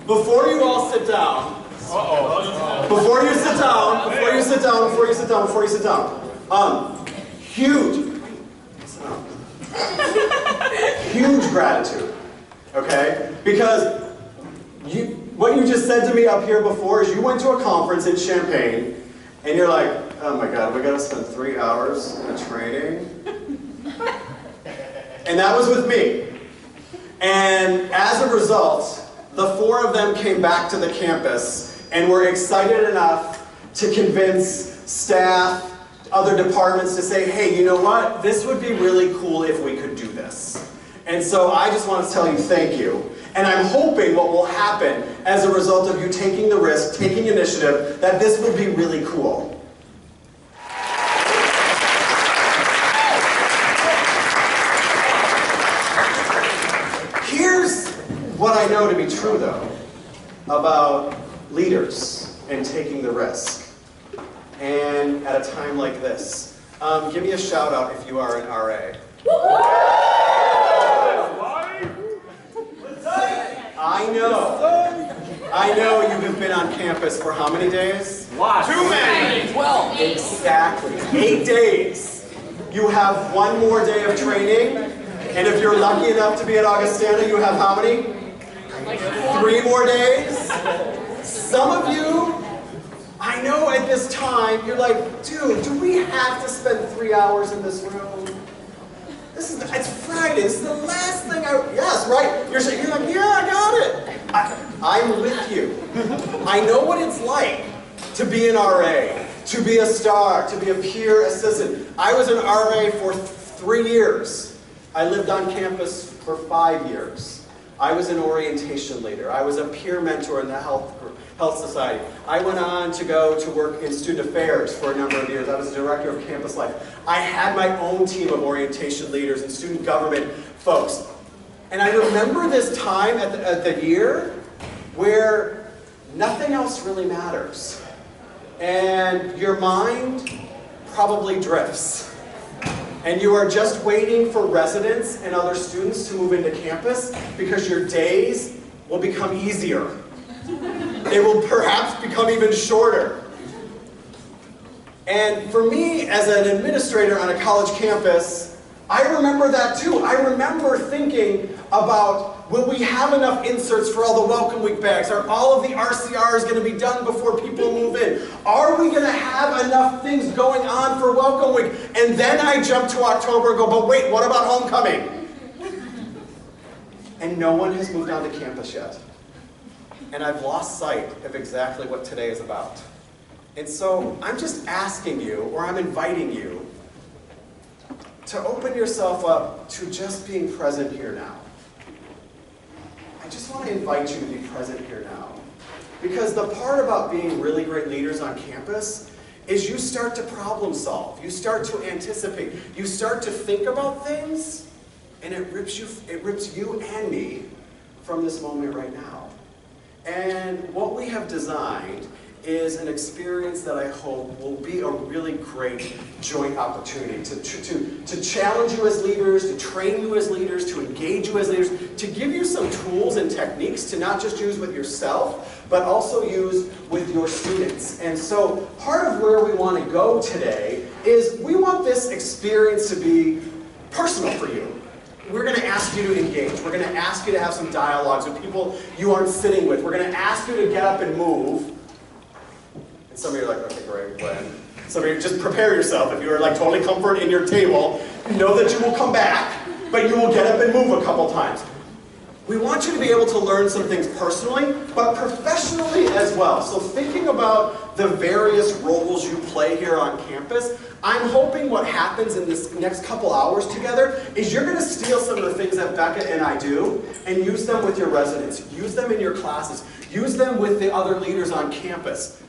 before you all sit down, before you sit down, huge gratitude, okay? Because what you just said to me up here before is you went to a conference in Champaign, and you're like, oh my God, we gotta spend 3 hours in training? And that was with me. And as a result, the 4 of them came back to the campus and were excited enough to convince staff, other departments to say, hey, you know what? This would be really cool if we could do this. And so I just want to tell you thank you. And I'm hoping what will happen as a result of you taking the risk, taking initiative, that this will be really cool. Here's what I know to be true, though, about leaders and taking the risk. And at a time like this, give me a shout out if you are an RA. I know you have been on campus for how many days? Lots. Too many. 12. Exactly. 8 days. You have 1 more day of training, and if you're lucky enough to be at Augustana, you have how many? 3 more days. Some of you, I know at this time, you're like, dude, do we have to spend 3 hours in this room? It's Friday, this is the last thing yes, right? You're like, yeah, I got it. I'm with you. I know what it's like to be an RA, to be a star, to be a peer assistant. I was an RA for 3 years. I lived on campus for 5 years. I was an orientation leader. I was a peer mentor in the health society. I went on to go to work in student affairs for a number of years. I was the director of campus life. I had my own team of orientation leaders and student government folks. And I remember this time at the year where nothing else really matters. And your mind probably drifts. And you are just waiting for residents and other students to move into campus because your days will become easier. They will perhaps become even shorter. And for me, as an administrator on a college campus, I remember that too. I remember thinking about, will we have enough inserts for all the Welcome Week bags? Are all of the RCRs going to be done before people move in? Are we going to have enough things going on for Welcome Week? And then I jump to October and go, but wait, what about homecoming? And no one has moved onto campus yet. And I've lost sight of exactly what today is about. And so I'm just asking you, or I'm inviting you, to open yourself up to just being present here now. I just want to invite you to be present here now. Because the part about being really great leaders on campus is you start to problem solve. You start to anticipate. You start to think about things, and it rips you and me from this moment right now. And what we have designed is an experience that I hope will be a really great joint opportunity to challenge you as leaders, to train you as leaders, to engage you as leaders, to give you some tools and techniques to not just use with yourself, but also use with your students. And so part of where we want to go today is we want this experience to be personal for you. We're going to ask you to engage. We're going to ask you to have some dialogues with people you aren't sitting with. We're going to ask you to get up and move. And some of you are like, okay, great, when? Some of you, just prepare yourself. If you are like totally comfort in your table, know that you will come back, but you will get up and move a couple times. We want you to be able to learn some things personally, but professionally as well. So thinking about the various roles you play here on campus, I'm hoping what happens in this next couple hours together is you're going to steal some of the things that Becca and I do and use them with your residents. Use them in your classes. Use them with the other leaders on campus.